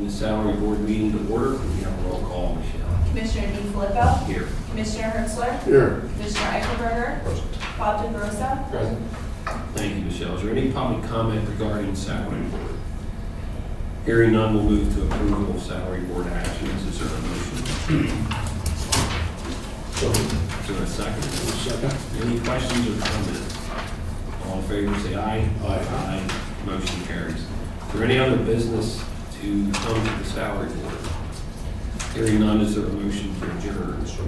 calling the salary board meeting to order. Can we have a roll call, Michelle? Commissioner DeFilippo. Here. Commissioner Hertzler. Here. Commissioner Eichelberger. Present. Bob DeGrosa. Present. Thank you, Michelle. Is there any public comment regarding salary board? Hearing none, we'll move to approval of salary board actions. Is there a motion? So, Is there a second? second. Any questions or comments? All in favor, say aye. Aye. Motion carries. Is there any other business to come to the salary board? Hearing none, is there a motion to adjourn? So,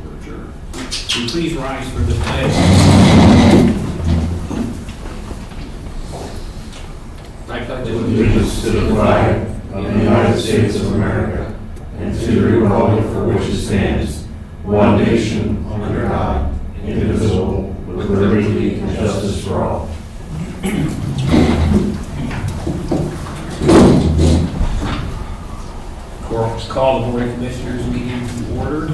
we're adjourned. Will you please rise for the pledge? I pledge Allegiance to the flag of the United States of America and to the republic for which it stands, one nation, under God, indivisible, with liberty and justice for all. Call the Board of Commissioners meeting to order.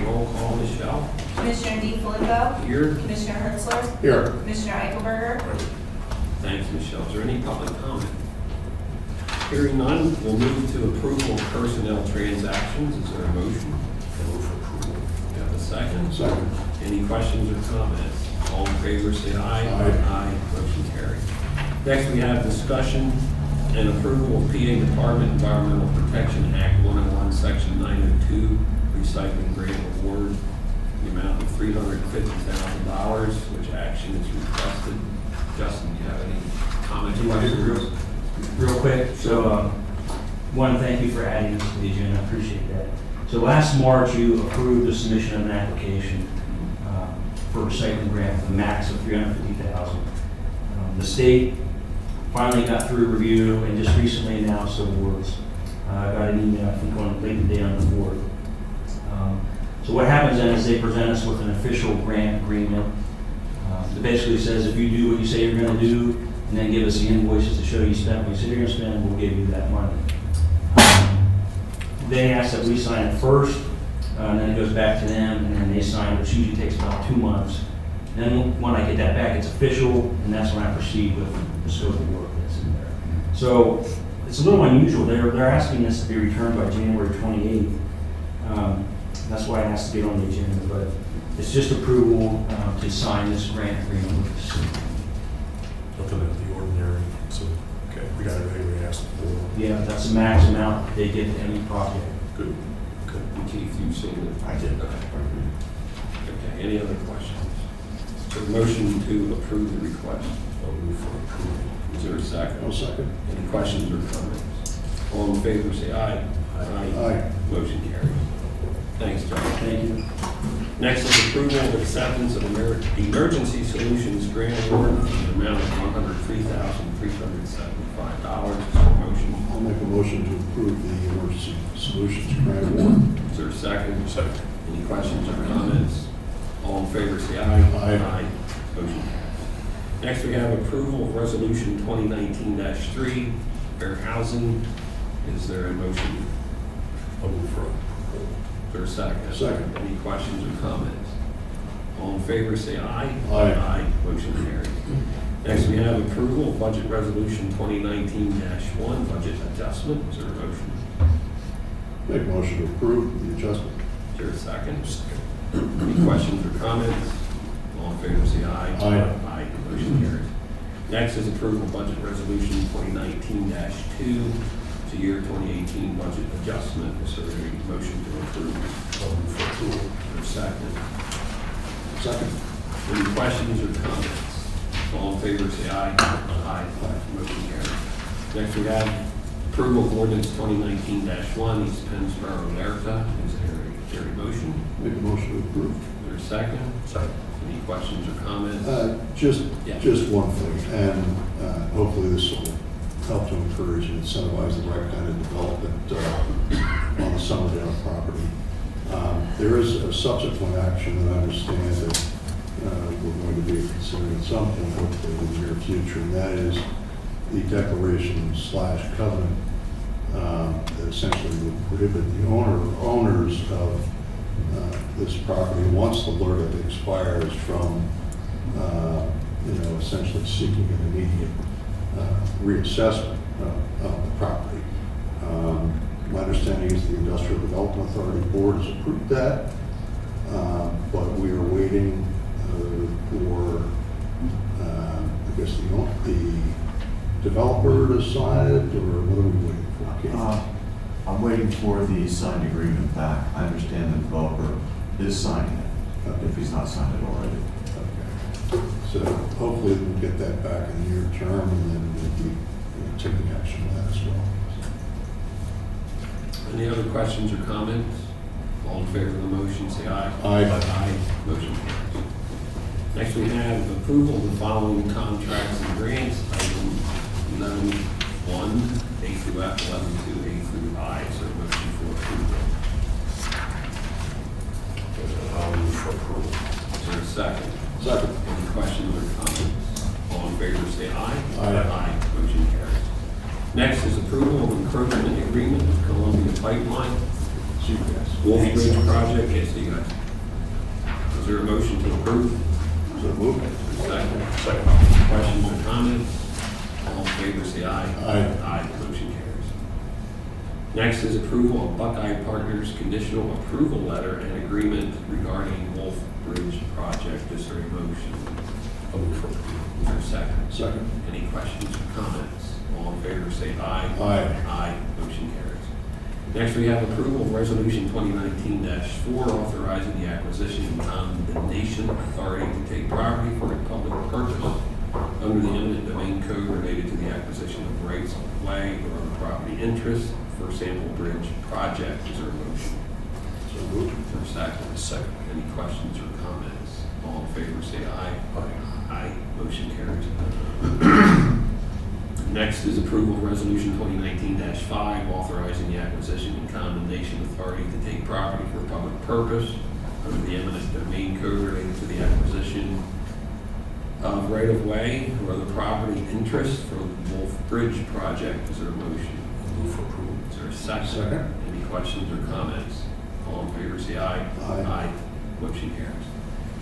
Roll call, Michelle. Commissioner DeFilippo. Here. Commissioner Hertzler. Here. Commissioner Eichelberger. Thanks, Michelle. Is there any public comment? Hearing none, we'll move to approval of personnel transactions. Is there a motion? Move for approval. You have a second? Second. Any questions or comments? All in favor, say aye. Aye. Motion carried. Next, we have discussion and approval of PA Department Environmental Protection Act 101, Section 902, recycling grant award, the amount of $350,000, which action is requested. Justin, do you have any comments? Real quick, so one, thank you for adding this to the agenda, I appreciate that. So last March, you approved the submission of an application for recycling grant with a max of $350,000. The state finally got through review and just recently announced awards. I got an email, I think on late today on the board. So what happens then is they present us with an official grant agreement that basically says if you do what you say you're going to do, and then give us the invoices to show you spent what you said you're going to spend, we'll give you that money. They ask that we sign it first, and then it goes back to them, and then they sign it, which usually takes about 2 months. Then when I get that back, it's official, and that's when I proceed with the scope of work that's in there. So it's a little unusual. They're asking this to be returned by January 28th. That's why I asked to get on the agenda, but it's just approval to sign this grant agreement with the city. Nothing out of the ordinary, so, okay, we got everything we asked for. Yeah, that's the max amount they give to any project. Good, good. Keith, you've seen it? I did. Okay, any other questions? So motion to approve the request. I'll move for approval. Is there a second? No second. Any questions or comments? All in favor, say aye. Aye. Motion carries. Thanks, John. Thank you. Next is approval of acceptance of Emergency Solutions Grant Award in the amount of $103,375. Is there a motion? I'll make a motion to approve the Emergency Solutions Grant Award. Is there a second? Second. Any questions or comments? All in favor, say aye. Aye. Motion carries. Next, we have approval of Resolution 2019-3, Fair Housing. Is there a motion? I'll move for approval. Is there a second? Second. Any questions or comments? All in favor, say aye. Aye. Motion carries. Next, we have approval of Budget Resolution 2019-1, Budget Adjustment. Is there a motion? Make a motion to approve the adjustment. Is there a second? Any questions or comments? All in favor, say aye. Aye. Motion carries. Next is approval of Budget Resolution 2019-2, to year 2018 budget adjustment. Is there a motion to approve? I'll move for approval. Is there a second? Second. Any questions or comments? All in favor, say aye. Aye. Motion carries. Next, we have approval of ordinance 2019-1, East Pennsboro, America. Is there a motion? Make a motion to approve. Is there a second? Second. Any questions or comments? Yeah. Just one thing, and hopefully this will help to encourage and incentivize the right kind of development on the Somerville property. There is a subsequent action that I understand that we're going to be considering at some point, hopefully in the near future, and that is the declaration/covenant that essentially would prohibit the owners of this property, once the LRTA expires, from essentially seeking an immediate reassessment of the property. My understanding is the Industrial Development Authority Board has approved that, but we are waiting for, I guess, the developer to sign it, or what are we waiting for? Keith? I'm waiting for the signed agreement back. I understand the developer is signing it, if he's not signed it already. Okay. So hopefully we'll get that back in the near term, and then we'll be taking action on that as well. Any other questions or comments? All in favor of the motion, say aye. Aye. Aye. Motion carries. Next, we have approval of the following contracts and grants, item 11-1, A through F, 11-2, A through I. Is there a motion for approval? I'll move for approval. Is there a second? Second. Any questions or comments? All in favor, say aye. Aye. Motion carries. Next is approval of encroachment agreement with Columbia Pipeline, Wolf Bridge Project. Yes, you guys. Is there a motion to approve? So moved. Is there a second? Second. Questions or comments? All in favor, say aye. Aye. Aye. Motion carries. Next is approval of Buckeye Partners conditional approval letter and agreement regarding Wolf Bridge Project. Is there a motion? I'll move for approval. Is there a second? Second. Any questions or comments? All in favor, say aye. Aye. Aye. Motion carries. Next, we have approval of Resolution 2019-4, authorizing the acquisition and condemnation authority to take property for a public purpose under the eminent domain code related to the acquisition of rights of way or other property interest for Sample Bridge Project. Is there a motion? So moved. Is there a second? Second. Any questions or comments? All in favor, say aye. Aye. Aye. Motion carries. Next is approval of Resolution 2019-5, authorizing the acquisition and condemnation authority to take property for public purpose under the eminent domain code related to the acquisition of right-of-way or other property interest for the Wolf Bridge Project. Is there a motion? I'll move for approval. Is there a second? Second. Any questions or comments? All in favor, say aye. Aye. Motion carries.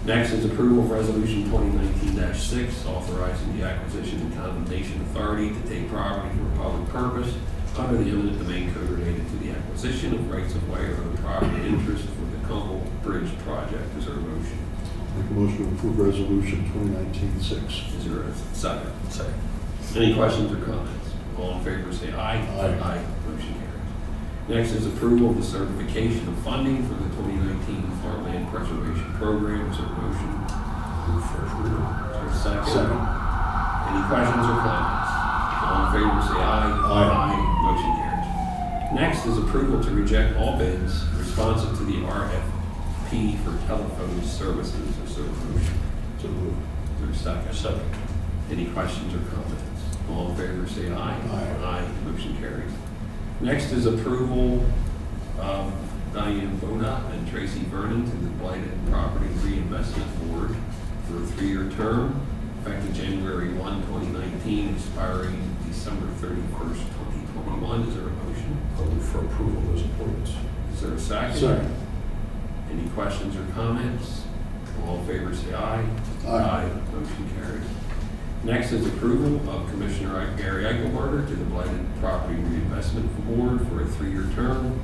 Next is approval of Resolution 2019-6, authorizing the acquisition and condemnation authority to take property for a public purpose under the eminent domain code related to the acquisition of rights of way or other property interest for the Cumberland Bridge Project. Is there a motion? Make a motion to approve Resolution 2019-6. Is there a second? Second. Any questions or comments? All in favor, say aye. Aye. Motion carries. Next is approval of the certification of funding for the 2019 Farmland Preservation Program. Is there a motion? Move for approval. Is there a second? Second. Any questions or comments? All in favor, say aye. Aye. Motion carries. Next is approval to reject all bids responsive to the RFP for telephone services. Is there a motion? So moved. Is there a second? Second. Any questions or comments? All in favor, say aye. Aye. Motion carries. Next is approval of Diane Bona and Tracy Vernon to the Blighted Property Reinvestment Board for a 3-year term, effective January 1, 2019, expiring December 31st, 2021. Is there a motion? I'll move for approval of those appointments. Is there a second? Second. Any questions or comments? All in favor, say aye. Aye. Motion carries. Next is approval of Commissioner Gary Eichelberger to the Blighted Property Reinvestment Board for a 3-year term,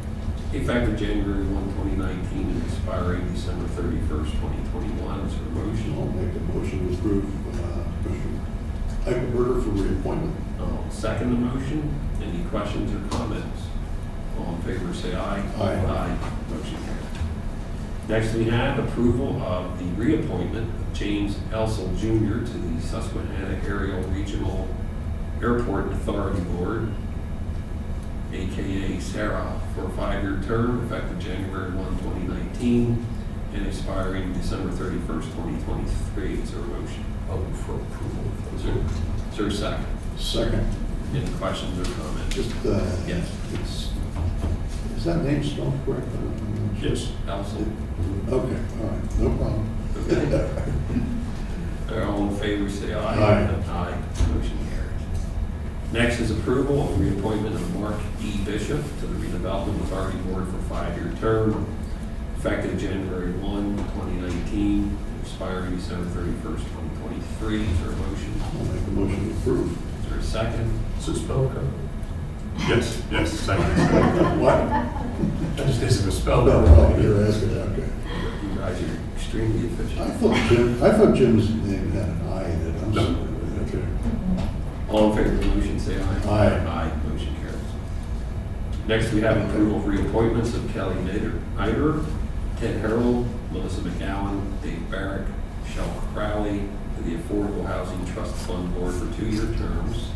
effective January 1, 2019, and expiring December 31st, 2021. Is there a motion? I'll make a motion to approve Commissioner Eichelberger for reappointment. I'll second the motion. Any questions or comments? All in favor, say aye. Aye. Motion carries. Next, we have approval of the reappointment of James Elsel Jr. to the Susquehanna Aerial Regional Airport Authority Board, AKA Sarah, for a 5-year term effective January 1, 2019, and expiring December 31st, 2023. Is there a motion? I'll move for approval of Is those. there a second? Second. Any questions or comments? Just, Yes. is that name spelled correct? I'm not sure. Yes. Elsel? Okay, all right, no problem. Okay. All in favor, say aye. Aye. Aye. Motion carries. Next is approval of reappointment of Mark E. Bishop to the Redevelopment Authority Board for a 5-year term, effective January 1, 2019, expiring December 31st, 2023. Is there a motion? I'll make a motion to approve. Is there a second? Is it spelled correctly? Yes, second. What? I just need to spell No, that. you're asking, okay. You guys are extremely efficient. I thought Jim's name had an I in it. I'm No. sorry. Okay. All in favor of the motion, say aye. Aye. Aye, motion carries. Next, we have approval of reappointments of Kelly Nider, Ted Harold, Melissa McGowan, Dave Barrick, Michelle Crowley to the Affordable Housing Trust Fund Board for 2-year terms,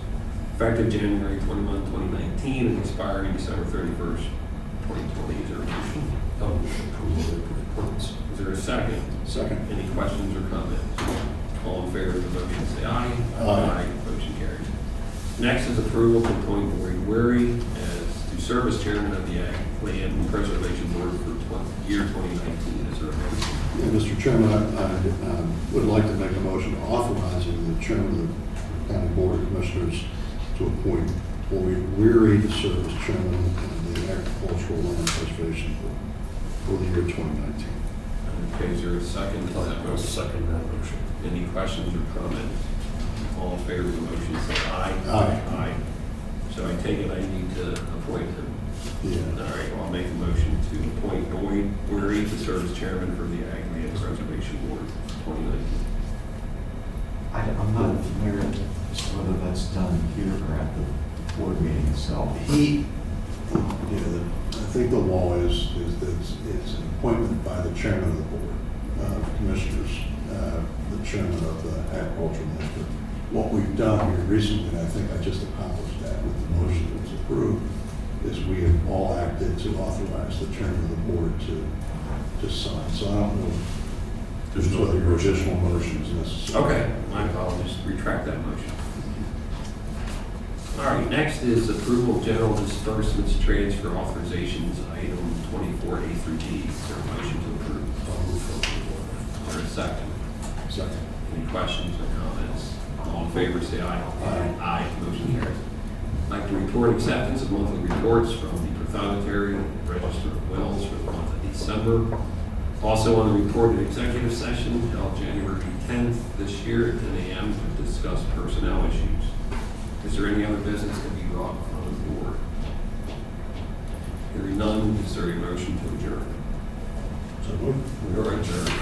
effective January 21, 2019, and expiring December 31st, 2020. Is there a motion? I'll move for approval of the appointments. Is there a second? Second. Any questions or comments? All in favor of the motion, say aye. Aye. Motion carries. Next is approval to appoint Maureen Weary to serve as chairman of the Ag Land Preservation Board for year 2019. Is there a motion? Yeah, Mr. Chairman, I would like to make a motion authorizing the chairman of the county board of commissioners to appoint Maureen Weary to serve as chairman of the agricultural land preservation board for the year 2019. Okay, is there a second to that I'll motion? second that motion. Any questions or comments? All in favor of the motion, say aye. Aye. Aye. So I take it I need to appoint him. Yeah. All right, well, I'll make a motion to appoint Boyd Weary to serve as chairman for the Ag Land Preservation Board 2019. I'm not familiar as to whether that's done here or at the board meeting itself. I think the law is that it's an appointment by the chairman of the board of commissioners, the chairman of the agricultural land. What we've done here recently, and I think I just accomplished that with the motion that was approved, is we have all acted to authorize the chairman of the board to sign. So I don't know There's no whether other motion. additional motions necessary. Okay, my apologies, retract that motion. All right, next is approval of general disbursements, transfer authorizations, item 24A through D. Is there a motion to approve? I'll move for approval. Is there a second? Second. Any questions or comments? All in favor, say aye. Aye. Aye, motion carries. I'd like to report acceptance of monthly reports from the Prothonotary Register of Wills for the month of December. Also on the reported executive session held January 10th this year at 10 a.m. to discuss personnel issues. Is there any other business to be brought from the board? Hearing none, is there a motion to adjourn? So moved. We are adjourned.